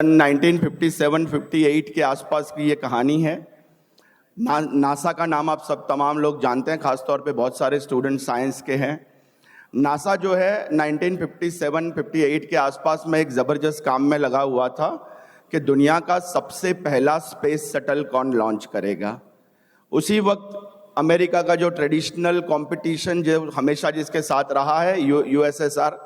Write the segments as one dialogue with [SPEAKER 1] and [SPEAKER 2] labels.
[SPEAKER 1] 1957-58 के आसपास की ये कहानी है। नासा का नाम आप सब तमाम लोग जानते हैं, खासतौर पे बहुत सारे स्टूडेंट साइंस के हैं। नासा जो है 1957-58 के आसपास में एक ज़बरदस्त काम में लगा हुआ था कि दुनिया का सबसे पहला स्पेस शटल कौन लॉन्च करेगा। उसी वक्त अमेरिका का जो ट्रेडिशनल कंपटीशन जो हमेशा जिसके साथ रहा है, यूएसएसआर,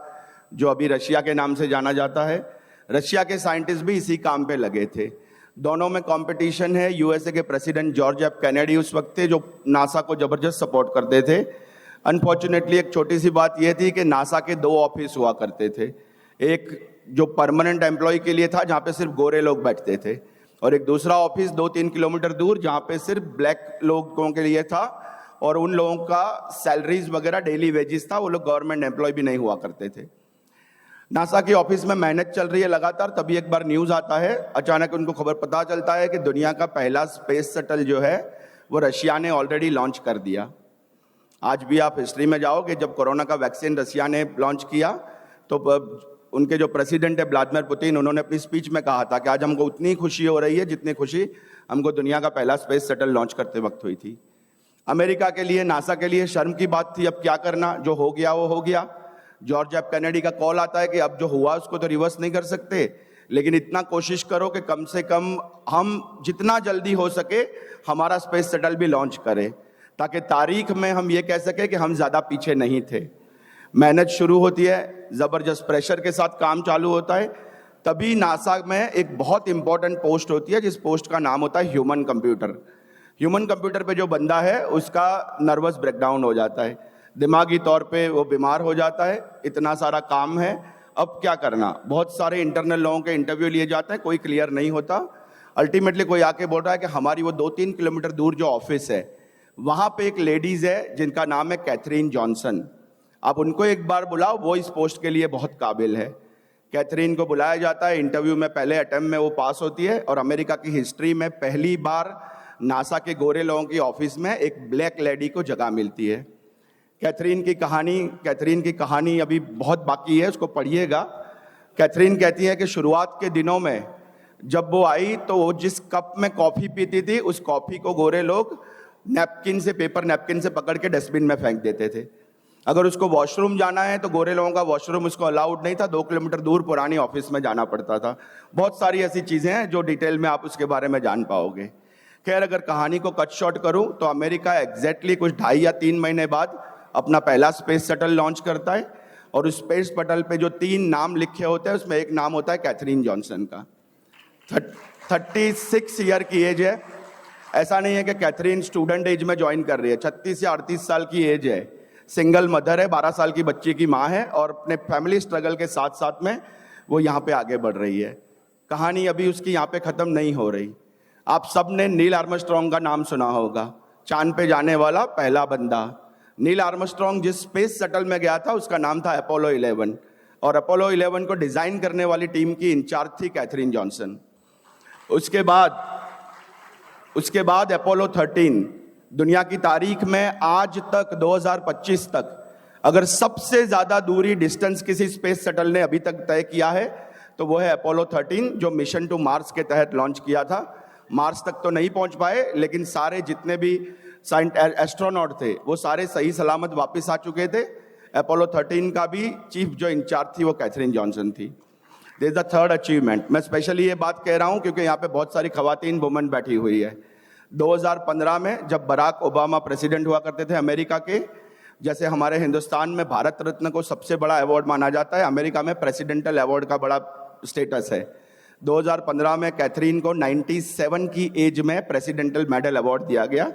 [SPEAKER 1] जो अभी रशिया के नाम से जाना जाता है, रशिया के साइंटिस्ट भी इसी काम पे लगे थे। दोनों में कंपटीशन है। यूएसए के प्रेसिडेंट जॉर्ज एफ कैनेडी उस वक्त थे जो नासा को ज़बरदस्त सपोर्ट करते थे। अनफॉर्चुनेटली एक छोटी सी बात यह थी कि नासा के दो ऑफिस हुआ करते थे। एक जो परमानेंट एम्प्लॉय के लिए था जहाँ पे सिर्फ गोरे लोग बैठते थे, और एक दूसरा ऑफिस 2-3 किलोमीटर दूर जहाँ पे सिर्फ ब्लैक लोगों के लिए था, और उन लोगों का सैलरीज वगैरह डेली वेजेस था, वो लोग गवर्नमेंट एम्प्लॉय भी नहीं हुआ करते थे। नासा के ऑफिस में मेहनत चल रही है लगातार, तभी एक बार न्यूज़ आता है, अचानक उनको खबर पता चलता है कि दुनिया का पहला स्पेस शटल जो है वो रशिया ने ऑलरेडी लॉन्च कर दिया। आज भी आप हिस्ट्री में जाओगे, जब कोरोना का वैक्सीन रशिया ने लॉन्च किया तो उनके जो प्रेसिडेंट है व्लादिमीर पुतिन, उन्होंने अपनी स्पीच में कहा था कि आज हमको उतनी खुशी हो रही है जितनी खुशी हमको दुनिया का पहला स्पेस शटल लॉन्च करते वक्त हुई थी। अमेरिका के लिए, नासा के लिए शर्म की बात थी। अब क्या करना, जो हो गया वो हो गया। जॉर्ज एफ कैनेडी का कॉल आता है कि अब जो हुआ उसको तो रिवर्स नहीं कर सकते, लेकिन इतना कोशिश करो कि कम से कम हम जितना जल्दी हो सके हमारा स्पेस शटल भी लॉन्च करें, ताकि तारीख में हम ये कह सके कि हम ज़्यादा पीछे नहीं थे। मेहनत शुरू होती है, ज़बरदस्त प्रेशर के साथ काम चालू होता है। तभी नासा में एक बहुत इंपॉर्टेंट पोस्ट होती है, जिस पोस्ट का नाम होता है ह्यूमन कंप्यूटर। ह्यूमन कंप्यूटर पे जो बंदा है उसका नर्वस ब्रेकडाउन हो जाता है, दिमागी तौर पे वो बीमार हो जाता है। इतना सारा काम है, अब क्या करना। बहुत सारे इंटरनल लोगों के इंटरव्यू लिए जाते हैं, कोई क्लियर नहीं होता। अल्टीमेटली कोई आके बोल रहा है कि हमारी वो 2-3 किलोमीटर दूर जो ऑफिस है वहाँ पे एक लेडीज़ है जिनका नाम है कैथरीन जॉनसन। आप उनको एक बार बुलाओ, वो इस पोस्ट के लिए बहुत काबिल है। कैथरीन को बुलाया जाता है, इंटरव्यू में पहले अटेम्प्ट में वो पास होती है, और अमेरिका की हिस्ट्री में पहली बार नासा के गोरे लोगों की ऑफिस में एक ब्लैक लेडी को जगह मिलती है। कैथरीन की कहानी अभी बहुत बाकी है, उसको पढ़िएगा। कैथरीन कहती है कि शुरुआत के दिनों में जब वो आई तो वो जिस कप में कॉफ़ी पीती थी उस कॉफ़ी को गोरे लोग पेपर नैपकिन से पकड़ के डस्टबिन में फेंक देते थे। अगर उसको वॉशरूम जाना है तो गोरे लोगों का वॉशरूम उसको अलाउड नहीं था, 2 किलोमीटर दूर पुरानी ऑफिस में जाना पड़ता था। बहुत सारी ऐसी चीज़ें हैं जो डिटेल में आप उसके बारे में जान पाओगे। खैर, अगर कहानी को कट शॉर्ट करूं तो अमेरिका एग्जैक्टली कुछ 2.5 या 3 महीने बाद अपना पहला स्पेस शटल लॉन्च करता है, और उस स्पेस शटल पे जो 3 नाम लिखे होते हैं उसमें एक नाम होता है कैथरीन जॉनसन का। 36 ईयर की एज है। ऐसा नहीं है कि कैथरीन स्टूडेंट एज में ज्वाइन कर रही है, 36 या 38 साल की एज है। सिंगल मदर है, 12 साल की बच्ची की माँ है, और अपने फैमिली स्ट्रगल के साथ साथ में वो यहाँ पे आगे बढ़ रही है। कहानी अभी उसकी यहाँ पे ख़त्म नहीं हो रही। आप सब ने नील आर्मस्ट्रॉन्ग का नाम सुना होगा, चांद पे जाने वाला पहला बंदा। नील आर्मस्ट्रॉन्ग जिस स्पेस शटल में गया था उसका नाम था अपोलो 11, और अपोलो 11 को डिज़ाइन करने वाली टीम की इंचार्ज थी कैथरीन जॉनसन। उसके बाद अपोलो 13। दुनिया की तारीख में आज तक 2025 तक अगर सबसे ज़्यादा दूरी डिस्टेंस किसी स्पेस शटल ने अभी तक तय किया है तो वो है अपोलो 13, जो मिशन टू मार्स के तहत लॉन्च किया था। मार्स तक तो नहीं पहुंच पाए, लेकिन सारे जितने भी एस्ट्रोनॉट थे वो सारे सही सलामत वापस आ चुके थे। अपोलो 13 का भी चीफ जो इंचार्ज थी वो कैथरीन जॉनसन थी। This is the third achievement. मैं स्पेशली ये बात कह रहा हूँ क्योंकि यहाँ पे बहुत सारी खवातीन वुमेन बैठी हुई है। 2015 में जब बराक ओबामा प्रेसिडेंट हुआ करते थे अमेरिका के, जैसे हमारे हिंदुस्तान में भारत रत्न को सबसे बड़ा अवार्ड माना जाता है, अमेरिका में प्रेसिडेंटल अवार्ड का बड़ा स्टेटस है। 2015 में कैथरीन को 97 की एज में प्रेसिडेंटल मेडल अवार्ड दिया गया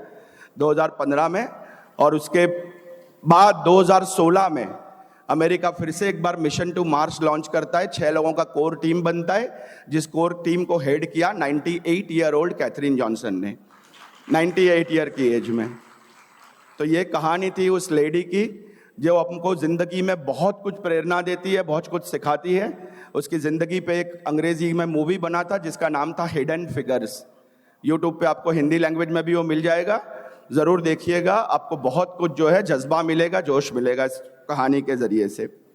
[SPEAKER 1] 2015 में। और उसके बाद 2016 में अमेरिका फिर से एक बार मिशन टू मार्स लॉन्च करता है। 6 लोगों का कोर टीम बनता है, जिस कोर टीम को हेड किया 98 ईयर ओल्ड कैथरीन जॉनसन ने, 98 ईयर की एज में। तो ये कहानी थी उस लेडी की जो हमको ज़िंदगी में बहुत कुछ प्रेरणा देती है, बहुत कुछ सिखाती है। उसकी ज़िंदगी पे एक अंग्रेजी में मूवी बना था जिसका नाम था हिडन फिगर्स। यूट्यूब पे आपको हिंदी लैंग्वेज में भी वो मिल जाएगा, ज़रूर देखिएगा। आपको बहुत कुछ जो है जज्बा मिलेगा, जोश मिलेगा इस कहानी के ज़रिए से।